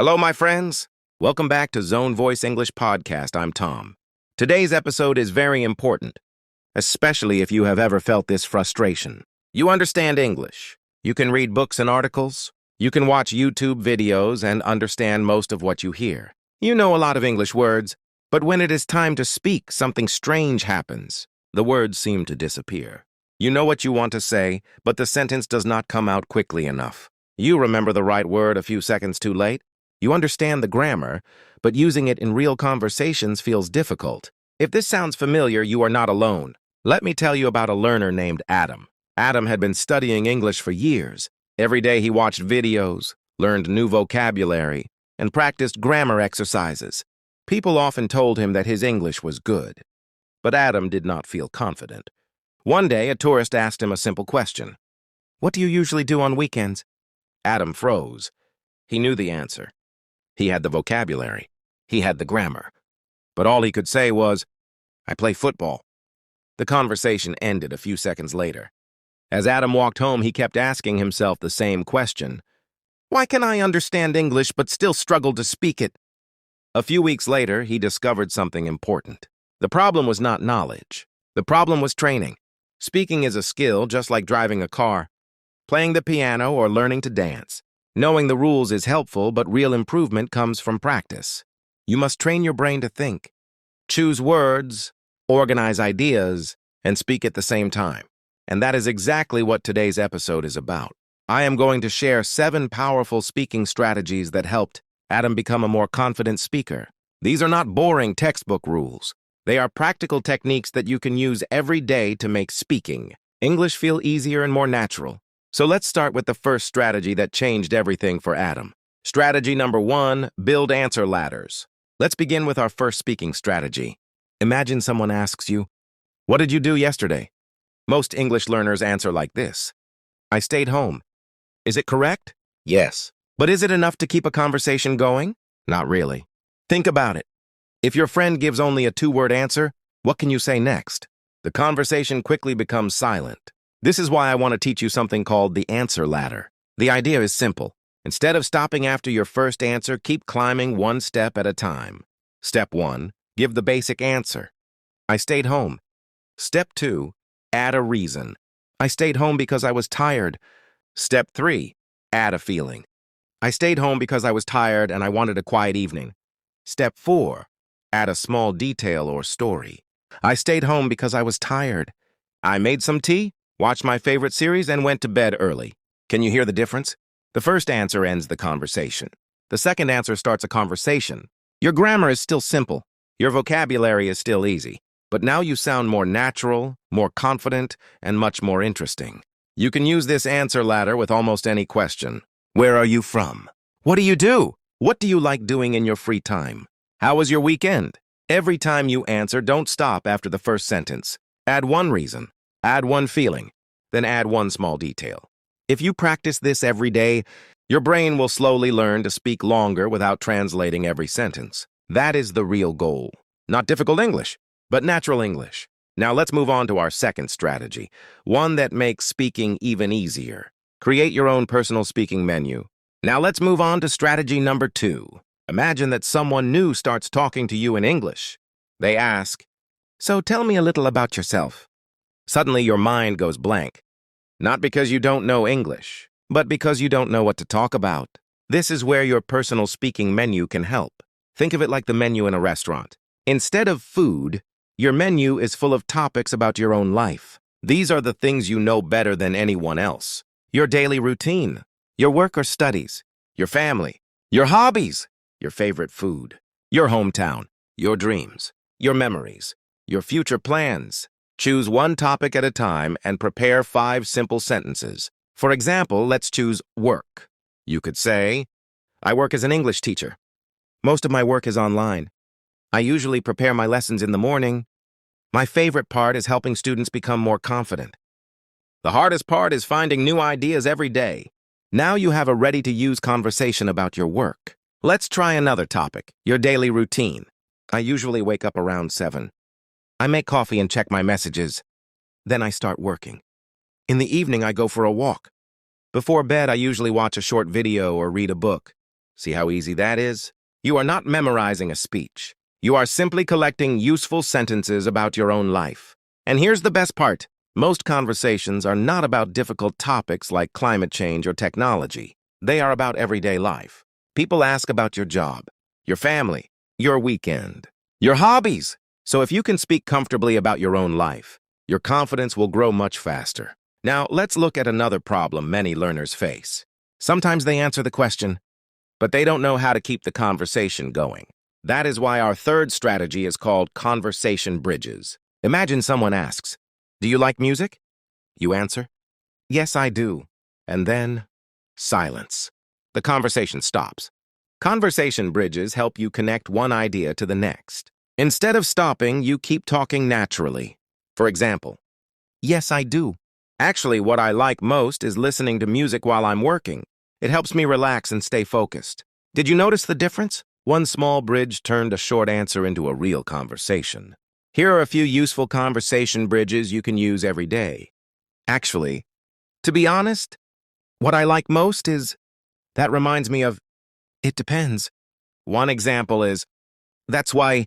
Hello, my friends. Welcome back to Zone Voice English Podcast. I'm Tom. Today's episode is very important, especially if you have ever felt this frustration. You understand English. You can read books and articles. You can watch YouTube videos and understand most of what you hear. You know a lot of English words, but when it is time to speak, something strange happens. The words seem to disappear. You know what you want to say, but the sentence does not come out quickly enough. You remember the right word a few seconds too late. You understand the grammar, but using it in real conversations feels difficult. If this sounds familiar, you are not alone. Let me tell you about a learner named Adam. Adam had been studying English for years. Every day he watched videos, learned new vocabulary, and practiced grammar exercises. People often told him that his English was good. But Adam did not feel confident. One day, a tourist asked him a simple question. "What do you usually do on weekends?" Adam froze. He knew the answer. He had the vocabulary. He had the grammar. But all he could say was, "I play football." The conversation ended a few seconds later. As Adam walked home, he kept asking himself the same question. Why can I understand English but still struggle to speak it? A few weeks later, he discovered something important. The problem was not knowledge. The problem was training. Speaking is a skill just like driving a car, playing the piano, or learning to dance. Knowing the rules is helpful, but real improvement comes from practice. You must train your brain to think, choose words, organize ideas, and speak at the same time. And that is exactly what today's episode is about. I am going to share 7 powerful speaking strategies that helped Adam become a more confident speaker. These are not boring textbook rules. They are practical techniques that you can use every day to make speaking English feel easier and more natural. So let's start with the first strategy that changed everything for Adam. Strategy number 1, build answer ladders. Let's begin with our first speaking strategy. Imagine someone asks you, "What did you do yesterday?" Most English learners answer like this. "I stayed home." Is it correct? Yes. But is it enough to keep a conversation going? Not really. Think about it. If your friend gives only a 2-word answer, what can you say next? The conversation quickly becomes silent. This is why I want to teach you something called the answer ladder. The idea is simple. Instead of stopping after your first answer, keep climbing one step at a time. Step 1, give the basic answer. I stayed home. Step 2, add a reason. I stayed home because I was tired. Step 3, add a feeling. I stayed home because I was tired and I wanted a quiet evening. Step 4, add a small detail or story. I stayed home because I was tired. I made some tea, watched my favorite series, and went to bed early. Can you hear the difference? The first answer ends the conversation. The second answer starts a conversation. Your grammar is still simple. Your vocabulary is still easy. But now you sound more natural, more confident, and much more interesting. You can use this answer ladder with almost any question. Where are you from? What do you do? What do you like doing in your free time? How was your weekend? Every time you answer, don't stop after the first sentence. Add one reason. Add one feeling, then add one small detail. If you practice this every day, your brain will slowly learn to speak longer without translating every sentence. That is the real goal. Not difficult English, but natural English. Now let's move on to our second strategy, one that makes speaking even easier. Create your own personal speaking menu. Now let's move on to strategy number 2. Imagine that someone new starts talking to you in English. They ask, "So tell me a little about yourself." Suddenly, your mind goes blank. Not because you don't know English, but because you don't know what to talk about. This is where your personal speaking menu can help. Think of it like the menu in a restaurant. Instead of food, your menu is full of topics about your own life. These are the things you know better than anyone else. Your daily routine, your work or studies, your family, your hobbies, your favorite food, your hometown, your dreams, your memories, your future plans. Choose one topic at a time and prepare 5 simple sentences. For example, let's choose work. You could say, "I work as an English teacher. Most of my work is online. I usually prepare my lessons in the morning. My favorite part is helping students become more confident. The hardest part is finding new ideas every day." Now you have a ready-to-use conversation about your work. Let's try another topic, your daily routine. I usually wake up around 7. I make coffee and check my messages. Then I start working. In the evening, I go for a walk. Before bed, I usually watch a short video or read a book. See how easy that is? You are not memorizing a speech. You are simply collecting useful sentences about your own life. And here's the best part. Most conversations are not about difficult topics like climate change or technology. They are about everyday life. People ask about your job, your family, your weekend, your hobbies. So if you can speak comfortably about your own life, your confidence will grow much faster. Now, let's look at another problem many learners face. Sometimes they answer the question, but they don't know how to keep the conversation going. That is why our third strategy is called conversation bridges. Imagine someone asks, "Do you like music?" You answer, "Yes, I do." And then, silence. The conversation stops. Conversation bridges help you connect one idea to the next. Instead of stopping, you keep talking naturally. For example, "Yes, I do. Actually, what I like most is listening to music while I'm working. It helps me relax and stay focused." Did you notice the difference? One small bridge turned a short answer into a real conversation. Here are a few useful conversation bridges you can use every day. Actually, to be honest, what I like most is, that reminds me of, it depends. One example is, that's why.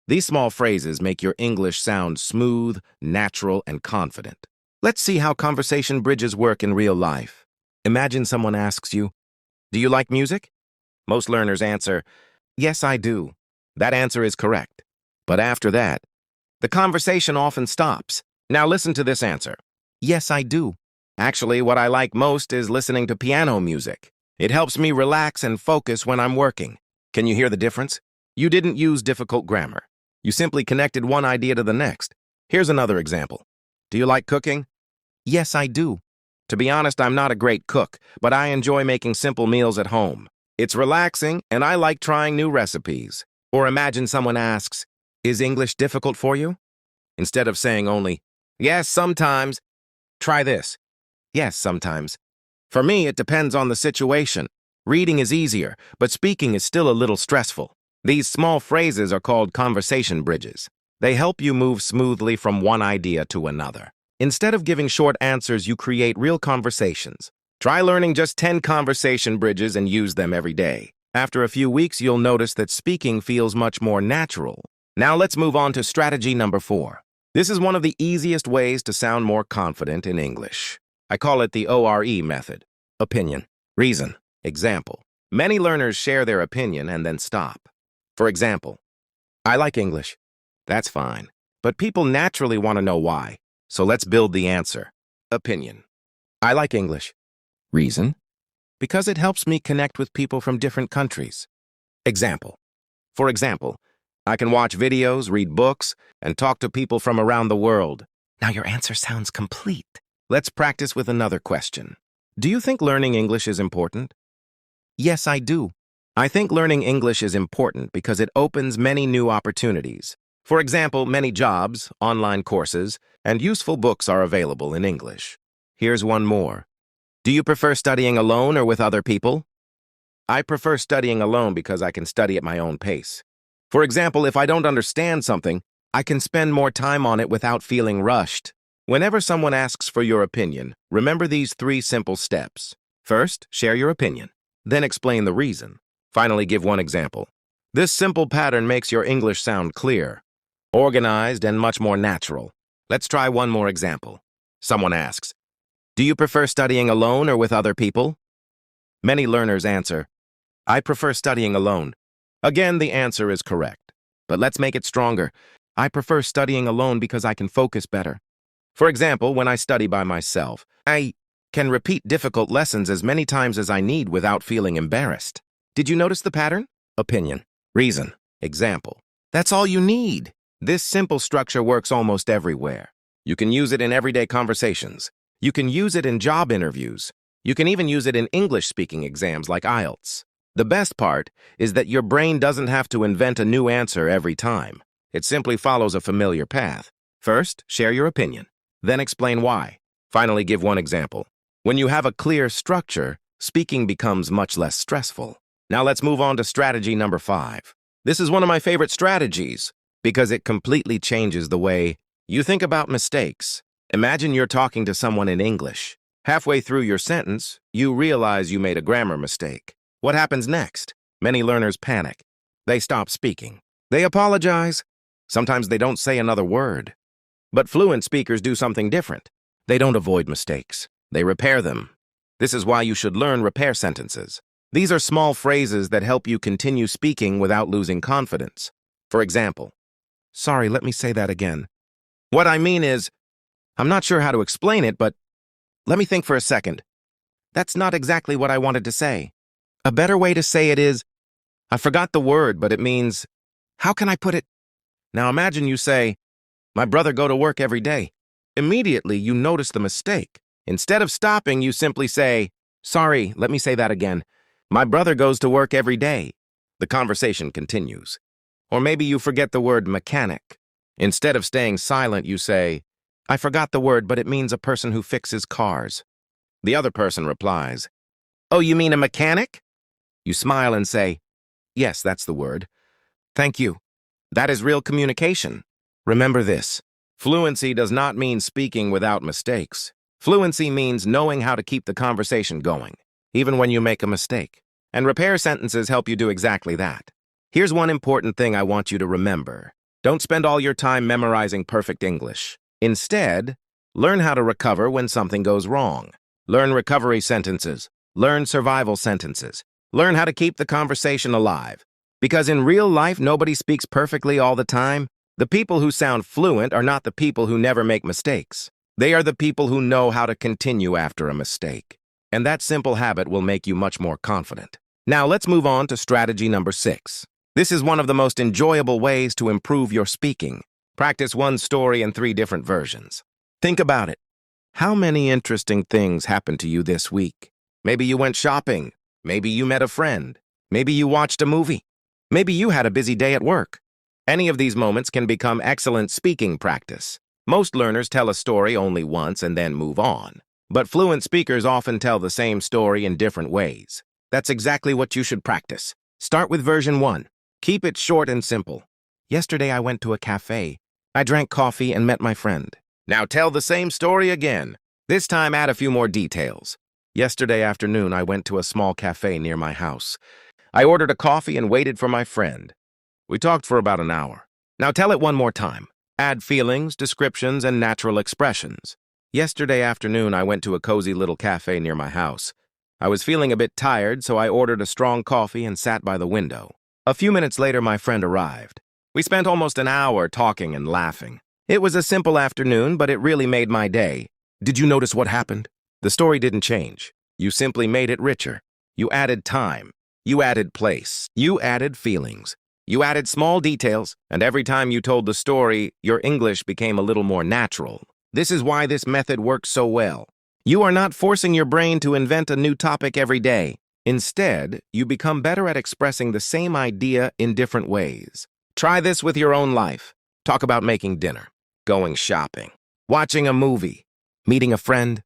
These small phrases make your English sound smooth, natural, and confident. Let's see how conversation bridges work in real life. Imagine someone asks you, "Do you like music?" Most learners answer, "Yes, I do." That answer is correct. But after that, the conversation often stops. Now listen to this answer. "Yes, I do. Actually, what I like most is listening to piano music. It helps me relax and focus when I'm working." Can you hear the difference? You didn't use difficult grammar. You simply connected one idea to the next. Here's another example. "Do you like cooking?" "Yes, I do. To be honest, I'm not a great cook, but I enjoy making simple meals at home. It's relaxing, and I like trying new recipes." Or imagine someone asks, "Is English difficult for you?" Instead of saying only, "Yes, sometimes," try this. "Yes, sometimes. For me, it depends on the situation. Reading is easier, but speaking is still a little stressful." These small phrases are called conversation bridges. They help you move smoothly from one idea to another. Instead of giving short answers, you create real conversations. Try learning just 10 conversation bridges and use them every day. After a few weeks, you'll notice that speaking feels much more natural. Now let's move on to strategy number 4. This is one of the easiest ways to sound more confident in English. I call it the ORE method. Opinion, reason, example. Many learners share their opinion and then stop. For example, "I like English." That's fine. But people naturally want to know why. So let's build the answer. Opinion. "I like English." Reason. "Because it helps me connect with people from different countries." Example. For example, "I can watch videos, read books, and talk to people from around the world." Now your answer sounds complete. Let's practice with another question. Do you think learning English is important? Yes, I do. I think learning English is important because it opens many new opportunities. For example, many jobs, online courses, and useful books are available in English. Here's one more. Do you prefer studying alone or with other people? I prefer studying alone because I can study at my own pace. For example, if I don't understand something, I can spend more time on it without feeling rushed. Whenever someone asks for your opinion, remember these 3 simple steps. First, share your opinion. Then explain the reason. Finally, give one example. This simple pattern makes your English sound clear, organized, and much more natural. Let's try one more example. Someone asks, "Do you prefer studying alone or with other people?" Many learners answer, "I prefer studying alone." Again, the answer is correct. But let's make it stronger. I prefer studying alone because I can focus better. For example, when I study by myself, I can repeat difficult lessons as many times as I need without feeling embarrassed. Did you notice the pattern? Opinion, reason, example. That's all you need. This simple structure works almost everywhere. You can use it in everyday conversations. You can use it in job interviews. You can even use it in English speaking exams like IELTS. The best part is that your brain doesn't have to invent a new answer every time. It simply follows a familiar path. First, share your opinion. Then explain why. Finally, give one example. When you have a clear structure, speaking becomes much less stressful. Now let's move on to strategy number 5. This is one of my favorite strategies because it completely changes the way you think about mistakes. Imagine you're talking to someone in English. Halfway through your sentence, you realize you made a grammar mistake. What happens next? Many learners panic. They stop speaking. They apologize. Sometimes they don't say another word. But fluent speakers do something different. They don't avoid mistakes. They repair them. This is why you should learn repair sentences. These are small phrases that help you continue speaking without losing confidence. For example, sorry, let me say that again. What I mean is, I'm not sure how to explain it, but let me think for a second. That's not exactly what I wanted to say. A better way to say it is, I forgot the word, but it means, how can I put it? Now imagine you say, my brother go to work every day. Immediately, you notice the mistake. Instead of stopping, you simply say, sorry, let me say that again. My brother goes to work every day. The conversation continues. Or maybe you forget the word mechanic. Instead of staying silent, you say, I forgot the word, but it means a person who fixes cars. The other person replies, oh, you mean a mechanic? You smile and say, yes, that's the word. Thank you. That is real communication. Remember this. Fluency does not mean speaking without mistakes. Fluency means knowing how to keep the conversation going, even when you make a mistake. And repair sentences help you do exactly that. Here's one important thing I want you to remember. Don't spend all your time memorizing perfect English. Instead, learn how to recover when something goes wrong. Learn recovery sentences. Learn survival sentences. Learn how to keep the conversation alive. Because in real life, nobody speaks perfectly all the time. The people who sound fluent are not the people who never make mistakes. They are the people who know how to continue after a mistake. And that simple habit will make you much more confident. Now let's move on to strategy number 6. This is one of the most enjoyable ways to improve your speaking. Practice one story in 3 different versions. Think about it. How many interesting things happened to you this week? Maybe you went shopping. Maybe you met a friend. Maybe you watched a movie. Maybe you had a busy day at work. Any of these moments can become excellent speaking practice. Most learners tell a story only once and then move on. But fluent speakers often tell the same story in different ways. That's exactly what you should practice. Start with version 1. Keep it short and simple. Yesterday I went to a cafe. I drank coffee and met my friend. Now tell the same story again. This time add a few more details. Yesterday afternoon I went to a small cafe near my house. I ordered a coffee and waited for my friend. We talked for about an hour. Now tell it one more time. Add feelings, descriptions, and natural expressions. Yesterday afternoon, I went to a cozy little cafe near my house. I was feeling a bit tired, so I ordered a strong coffee and sat by the window. A few minutes later, my friend arrived. We spent almost an hour talking and laughing. It was a simple afternoon, but it really made my day. Did you notice what happened? The story didn't change. You simply made it richer. You added time. You added place. You added feelings. You added small details, and every time you told the story, your English became a little more natural. This is why this method works so well. You are not forcing your brain to invent a new topic every day. Instead, you become better at expressing the same idea in different ways. Try this with your own life. Talk about making dinner, going shopping, watching a movie, meeting a friend,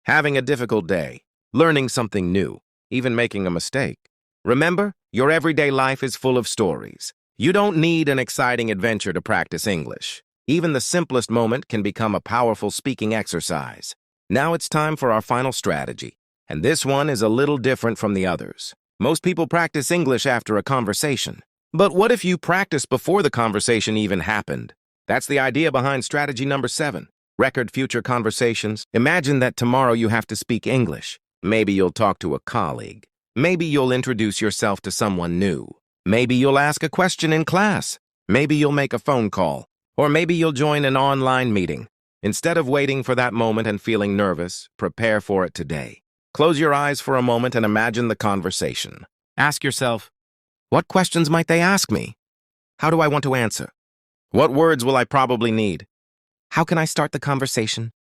having a difficult day, learning something new, even making a mistake. Remember, your everyday life is full of stories. You don't need an exciting adventure to practice English. Even the simplest moment can become a powerful speaking exercise. Now it's time for our final strategy, and this one is a little different from the others. Most people practice English after a conversation. But what if you practice before the conversation even happened? That's the idea behind strategy number 7. Record future conversations. Imagine that tomorrow you have to speak English. Maybe you'll talk to a colleague. Maybe you'll introduce yourself to someone new. Maybe you'll ask a question in class. Maybe you'll make a phone call. Or maybe you'll join an online meeting. Instead of waiting for that moment and feeling nervous, prepare for it today. Close your eyes for a moment and imagine the conversation. Ask yourself, what questions might they ask me? How do I want to answer? What words will I probably need? How can I start the conversation?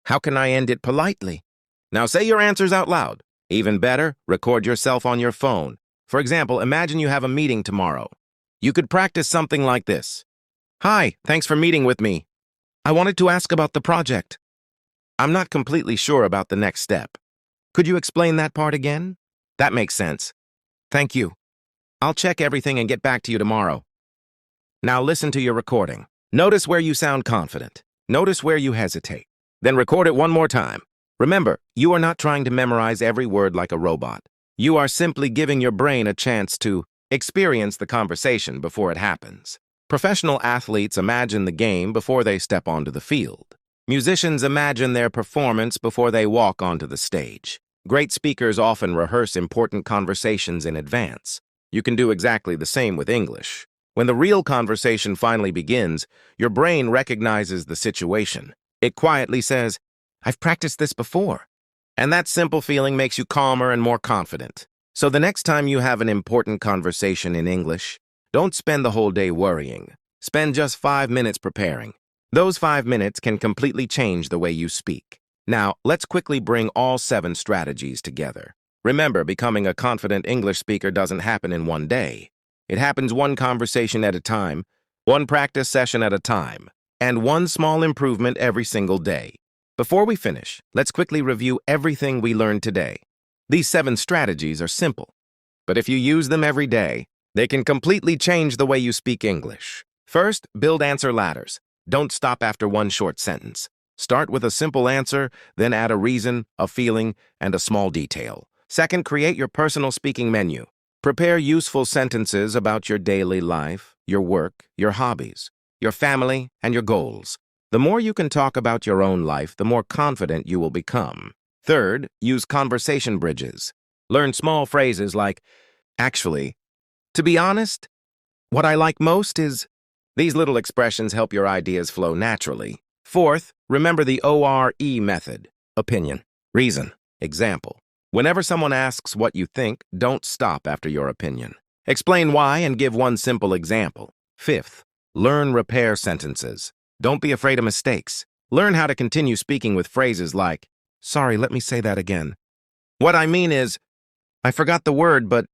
How can I end it politely? Now say your answers out loud. Even better, record yourself on your phone. For example, imagine you have a meeting tomorrow. You could practice something like this. Hi, thanks for meeting with me. I wanted to ask about the project. I'm not completely sure about the next step. Could you explain that part again? That makes sense. Thank you. I'll check everything and get back to you tomorrow. Now listen to your recording. Notice where you sound confident. Notice where you hesitate. Then record it one more time. Remember, you are not trying to memorize every word like a robot. You are simply giving your brain a chance to experience the conversation before it happens. Professional athletes imagine the game before they step onto the field. Musicians imagine their performance before they walk onto the stage. Great speakers often rehearse important conversations in advance. You can do exactly the same with English. When the real conversation finally begins, your brain recognizes the situation. It quietly says, "I've practiced this before." And that simple feeling makes you calmer and more confident. So the next time you have an important conversation in English, don't spend the whole day worrying. Spend just 5 minutes preparing. Those 5 minutes can completely change the way you speak. Now, let's quickly bring all 7 strategies together. Remember, becoming a confident English speaker doesn't happen in one day. It happens one conversation at a time, one practice session at a time, and one small improvement every single day. Before we finish, let's quickly review everything we learned today. These 7 strategies are simple, but if you use them every day, they can completely change the way you speak English. First, build answer ladders. Don't stop after one short sentence. Start with a simple answer, then add a reason, a feeling, and a small detail. Second, create your personal speaking menu. Prepare useful sentences about your daily life, your work, your hobbies, your family, and your goals. The more you can talk about your own life, the more confident you will become. Third, use conversation bridges. Learn small phrases like, "Actually, to be honest, what I like most is..." These little expressions help your ideas flow naturally. Fourth, remember the ORE method. Opinion, reason, example. Whenever someone asks what you think, don't stop after your opinion. Explain why and give one simple example. Fifth, learn repair sentences. Don't be afraid of mistakes. Learn how to continue speaking with phrases like, "Sorry, let me say that again. What I mean is, I forgot the word, but..."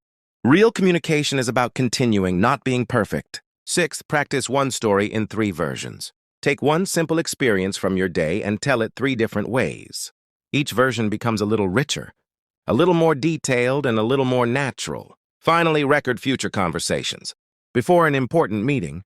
Real communication is about continuing, not being perfect. Sixth, practice one story in 3 versions. Take one simple experience from your day and tell it 3 different ways. Each version becomes a little richer, a little more detailed, and a little more natural. Finally, record future conversations. Before an important meeting,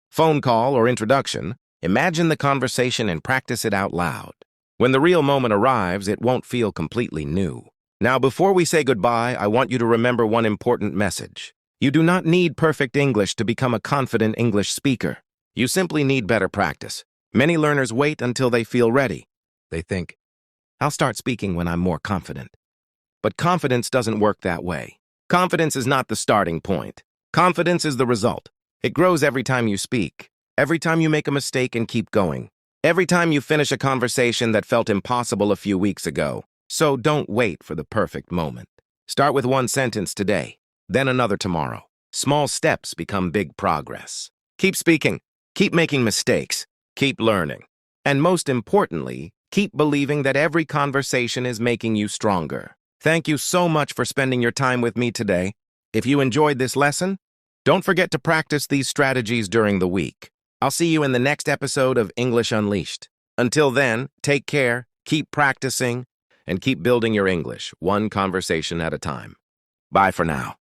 phone call, or introduction, imagine the conversation and practice it out loud. When the real moment arrives, it won't feel completely new. Now, before we say goodbye, I want you to remember one important message. You do not need perfect English to become a confident English speaker. You simply need better practice. Many learners wait until they feel ready. They think, "I'll start speaking when I'm more confident." But confidence doesn't work that way. Confidence is not the starting point. Confidence is the result. It grows every time you speak, every time you make a mistake and keep going, every time you finish a conversation that felt impossible a few weeks ago. So don't wait for the perfect moment. Start with one sentence today, then another tomorrow. Small steps become big progress. Keep speaking, keep making mistakes, keep learning. And most importantly, keep believing that every conversation is making you stronger. Thank you so much for spending your time with me today. If you enjoyed this lesson, don't forget to practice these strategies during the week. I'll see you in the next episode of English Unleashed. Until then, take care, keep practicing, and keep building your English, one conversation at a time. Bye for now.